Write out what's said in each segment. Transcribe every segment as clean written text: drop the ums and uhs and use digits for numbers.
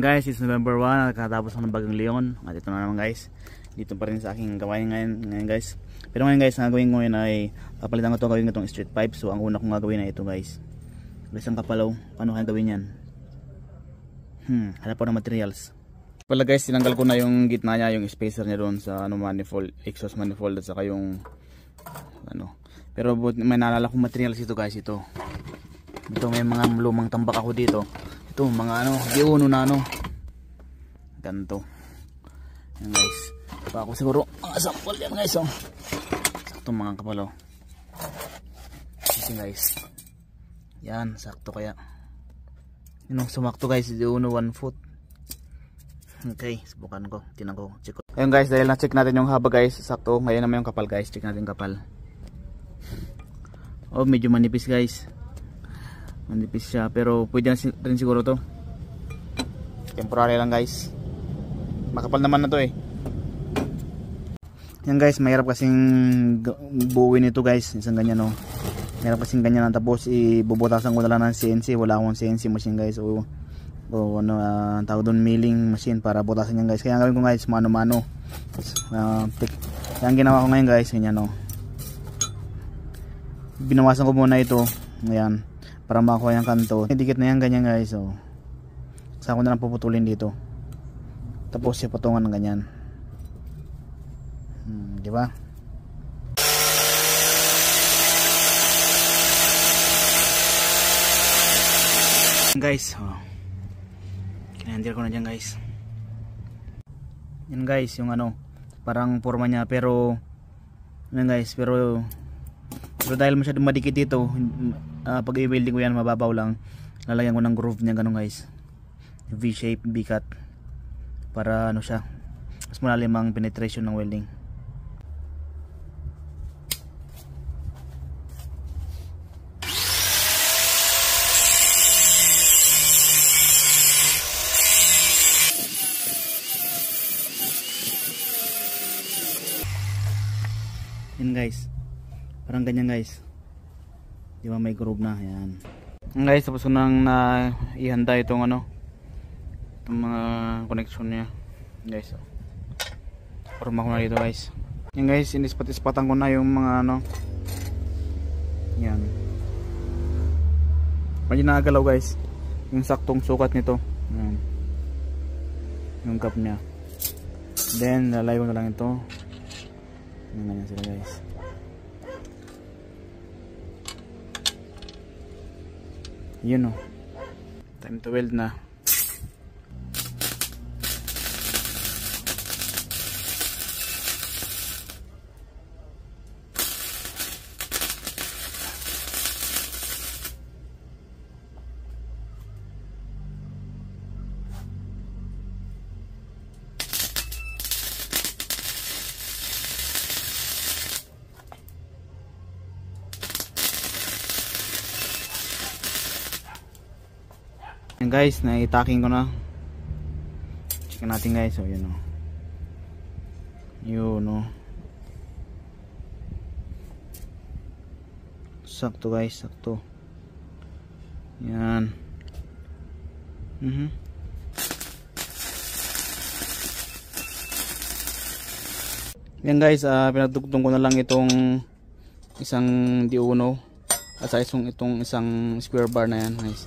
Guys, it's November 1, nakatapos ako ng Bagong Leon. At ito na naman guys, dito pa rin sa aking gawain ngayon guys. Pero ngayon guys, ang gagawin ko ngayon ay papalitan ko gawin itong street pipe. So ang una kong gagawin ay ito guys. Guys, ang kapalaw, ano kaya gawin yan? Hanap po ng materials. Pala guys, tinanggal ko na yung gitna niya, yung spacer niya doon sa manifold, exhaust manifold at saka yung Pero may naalala kong materials ito guys, ito may mga lumang tambak ako dito. Ito mga giuno na ganito. Yan guys, pa ako siguro sample yan guys. Sakto mga kapalaw. Kasi guys, yan sakto kaya sumakto guys, giuno 1 foot. Okay, subukan ko, tinan ko, check ko. Ayun guys, dahil na-check natin yung haba guys, sakto. Ngayon naman yung kapal guys, check natin kapal. Oh, medyo manipis guys. Manipis siya, pero pwede na rin siguro to. Temporary lang guys. Makapal naman na to eh. Yan guys, mahirap kasing buuin ito guys, isang ganyan mahirap kasing ganyan, tapos ibubutasan ko na lang ng CNC. Wala akong CNC machine guys, o tawag doon, milling machine para butasan yan guys. Kaya ang gawin ko guys, mano-mano. Kaya ang ginawa ko ngayon guys, ganyan binawasan ko muna ito, ayan, para makakuha yung kanto. Dikit na yan ganyan guys. Saka ko na lang puputulin dito, tapos ipatungan ng ganyan. Diba? Guys, kinahandle ko na dyan guys. Yan guys, yung parang forma niya, pero yan guys, pero dahil masyadong madikit dito, pag i-welding ko yan mababaw lang, lalagyan ko ng groove niya ganun guys, V-shape, V-cut, para siya mas malalim ang penetration ng welding. Yan guys, parang ganyan guys, di ba, may groove na. Yan guys, tapos ko nang ihanda itong itong mga connection niya guys. Forma ko na dito guys. Yan guys, inispat-ispatan ko na yung mga yan, medyo nakagalaw guys, yung saktong sukat nito. Yan, yung cup nya. Then lalay ko na lang ito. Ganyan sila guys. Yun time to weld na. Yan guys, na-tacking ko na. Check natin guys. So yun sakto guys, sakto. Yan. Yan guys, pinagdugtong ko na lang itong isang D1 at sa itong isang square bar na yan guys.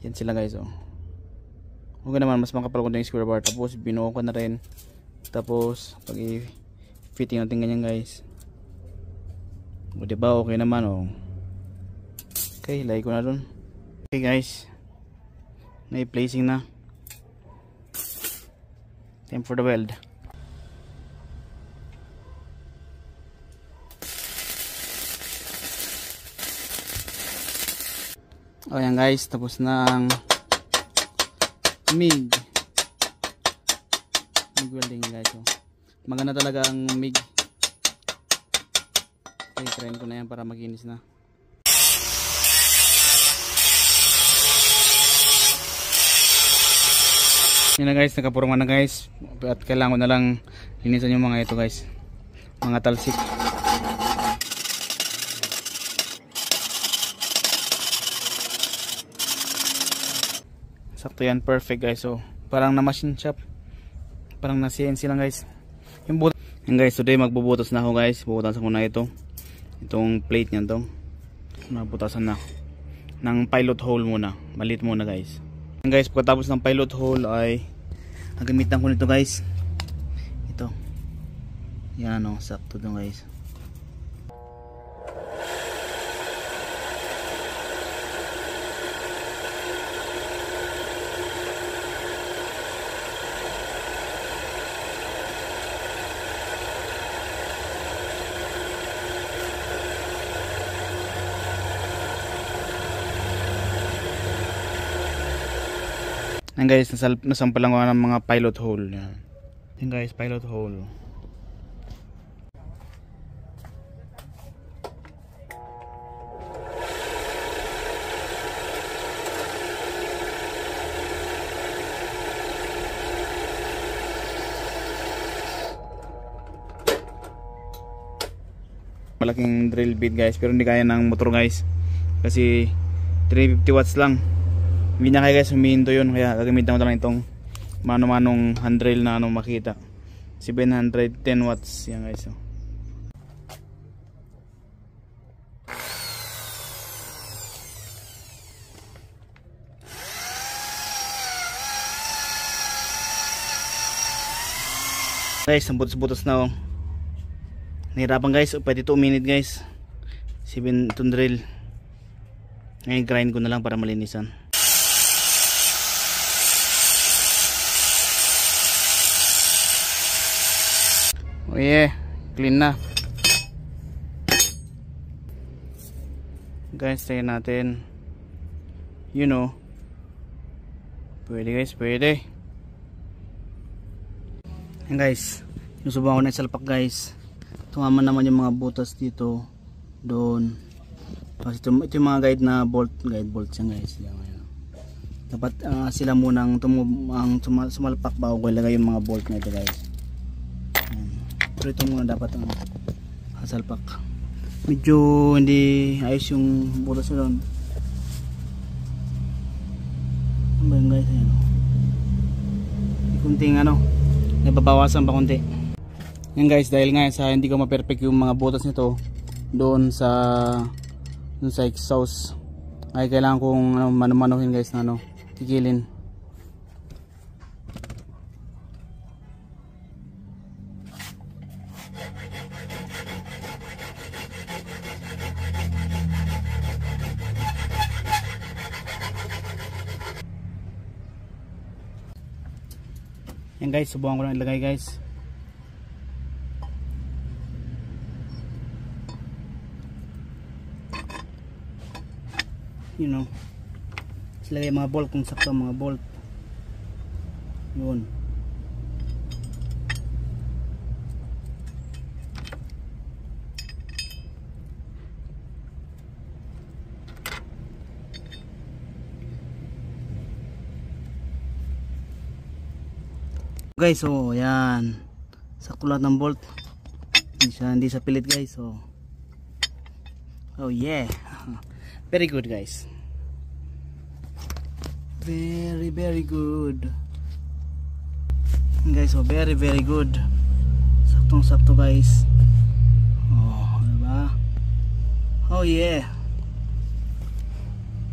Yan sila guys. Okay naman, mas makapal ko na yung square bar. Tapos binuo ko na rin. Tapos pag i-fitting natin ganyan guys, diba okay naman Okay, lagay ko na dun. Okay guys, na-placing na. Time for the weld. Yan guys, tapos na ang MIG welding guys. Maganda talaga ang MIG. Okay, try ko na yan para makinis na. Yan na guys, nakapurma na guys. At kailangan ko na lang linisan yung mga ito guys, mga talsik. Sakto yan, perfect guys. So parang na machine shop, parang na CNC lang guys yung butas. Yan guys, today magbubutas na ako guys. Bubutasan ko na itong plate niyan to. Nabutasan na ng pilot hole muna, maliit muna guys. Yan guys, pagkatapos ng pilot hole ay gagamitan ko nito guys. Ito yan o, sakto to guys. Yan guys, nasampalan ko ng mga pilot hole. Yan guys, pilot hole. Malaking drill bit guys, pero hindi kaya ng motor guys. Kasi 350 watts lang. Hindi na kaya guys humihinto yun, kaya gagamitan ko lang itong mano-manong handrail na makita. 710 watts yan guys. Guys, ang butas-butas na nahirapan guys, pwede 2 minutes guys. 7 itong drill. Ngayon grind ko na lang para malinisan. Oh yeah, clean na. Guys, try natin. You know. Pwede guys, pwede. Yan guys, yung subukan ko na isalpak guys. Tumama naman yung mga butas dito, doon. Tapos ito yung mga guide bolts yan guys. Yan. Dapat sila munang sumalpak bago ko ilagay yung mga bolt na ito guys. Pero ito muna dapat ang salpak. Medyo hindi ayos yung butas na doon. Ano ba yun guys? Ayan. Kunting nababawasan pa kunti. Yan guys, dahil nga sa hindi ko ma-perfect yung mga butas nito doon sa exhaust, ay kailangan kong mano-manohin guys na kikilin. Yan guys, subukan ko lang ilagay guys. You know, ilagay mga bolt kung sakto mga bolt. Yun. Guys, so yan, sakto lahat ng bolt, hindi sa pilit guys. So oh yeah, very good guys, very good guys. So very good, saktong sakto guys. Oh diba? Oh yeah.